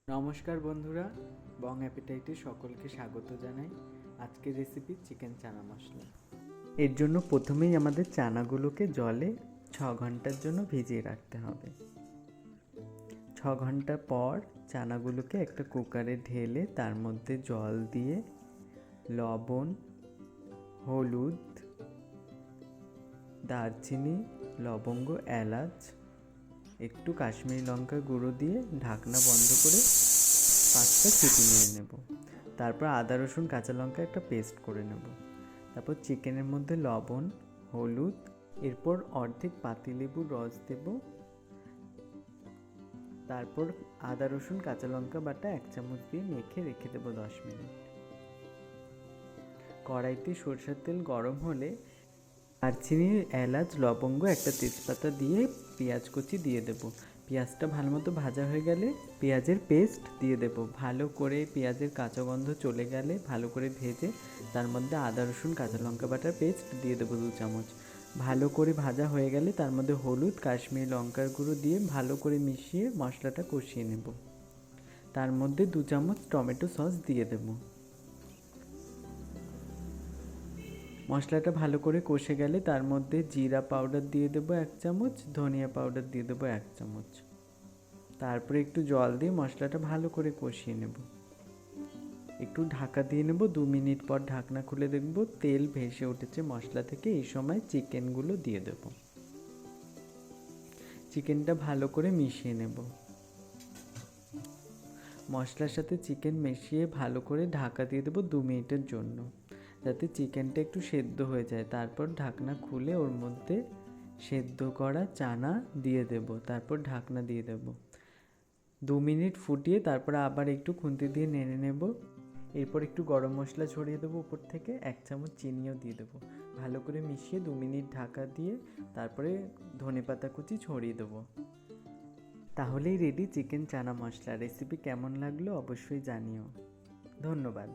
নমস্কার বন্ধুরা, বং অ্যাপিটাইটে সকলকে স্বাগত জানাই। আজকের রেসিপি চিকেন চানা মশলা। এর জন্য প্রথমেই আমাদের চানাগুলোকে জলে 6 ঘন্টার জন্য ভিজিয়ে রাখতে হবে। 6 ঘন্টা পর চানাগুলোকে একটা কুকারে ঢেলে তার মধ্যে জল দিয়ে লবণ, হলুদ, দারচিনি, লবঙ্গ, এলাচ, একটু কাশ্মীরি লঙ্কা গুঁড়ো দিয়ে ঢাকনা বন্ধ করে 5টা সিটি নিয়ে নেব। তারপর আদা রসুন কাঁচা লঙ্কা একটা পেস্ট করে নেব। তারপর চিকেনের মধ্যে লবণ, হলুদ, এরপর অর্ধেক পাতিলেবুর রস দেব। তারপর আদা রসুন কাঁচা লঙ্কা বাটা 1 চামচ দিয়ে মেখে রেখে দেবো 10 মিনিট। কড়াইতে সরষের তেল গরম হলে দারচিনি, এলাচ, লবঙ্গ, একটা তেজপাতা দিয়ে পেঁয়াজ কুচি দিয়ে দেবো। পেঁয়াজটা ভালো মতো ভাজা হয়ে গেলে পেঁয়াজের পেস্ট দিয়ে দেবো। ভালো করে পেঁয়াজের কাঁচা গন্ধ চলে গেলে ভালো করে ভেজে তার মধ্যে আদা রসুন কাঁচা লঙ্কা বাটার পেস্ট দিয়ে দেবো 2 চামচ। ভালো করে ভাজা হয়ে গেলে তার মধ্যে হলুদ, কাশ্মীরি লঙ্কার গুঁড়ো দিয়ে ভালো করে মিশিয়ে মশলাটা কষিয়ে নেব। তার মধ্যে 2 চামচ টমেটো সস দিয়ে দেবো। মশলাটা ভালো করে কষে গেলে তার মধ্যে জিরা পাউডার দিয়ে দেবো 1 চামচ, ধনিয়া পাউডার দিয়ে দেবো 1 চামচ। তারপরে একটু জল দিয়ে মশলাটা ভালো করে কষিয়ে নেব। একটু ঢাকা দিয়ে নেব। 2 মিনিট পর ঢাকনা খুলে দেখব তেল ভেসে উঠেছে মশলা থেকে। এই সময় চিকেনগুলো দিয়ে দেব। চিকেনটা ভালো করে মিশিয়ে নেব। মশলার সাথে চিকেন মিশিয়ে ভালো করে ঢাকা দিয়ে দেবো 2 মিনিটের জন্য, যাতে চিকেনটা একটু সেদ্ধ হয়ে যায়। তারপর ঢাকনা খুলে ওর মধ্যে সেদ্ধ করা চানা দিয়ে দেব। তারপর ঢাকনা দিয়ে দেব। 2 মিনিট ফুটিয়ে তারপর আবার একটু খুন্তি দিয়ে নেড়ে নেব। এরপর একটু গরম মশলা ছড়িয়ে দেবো উপর থেকে, 1 চামচ চিনিও দিয়ে দেবো। ভালো করে মিশিয়ে 2 মিনিট ঢাকা দিয়ে তারপরে ধনেপাতা কুচি ছড়িয়ে দেবো। তাহলেই ready chicken chana masala. Recipe কেমন লাগলো অবশ্যই জানিও। ধন্যবাদ।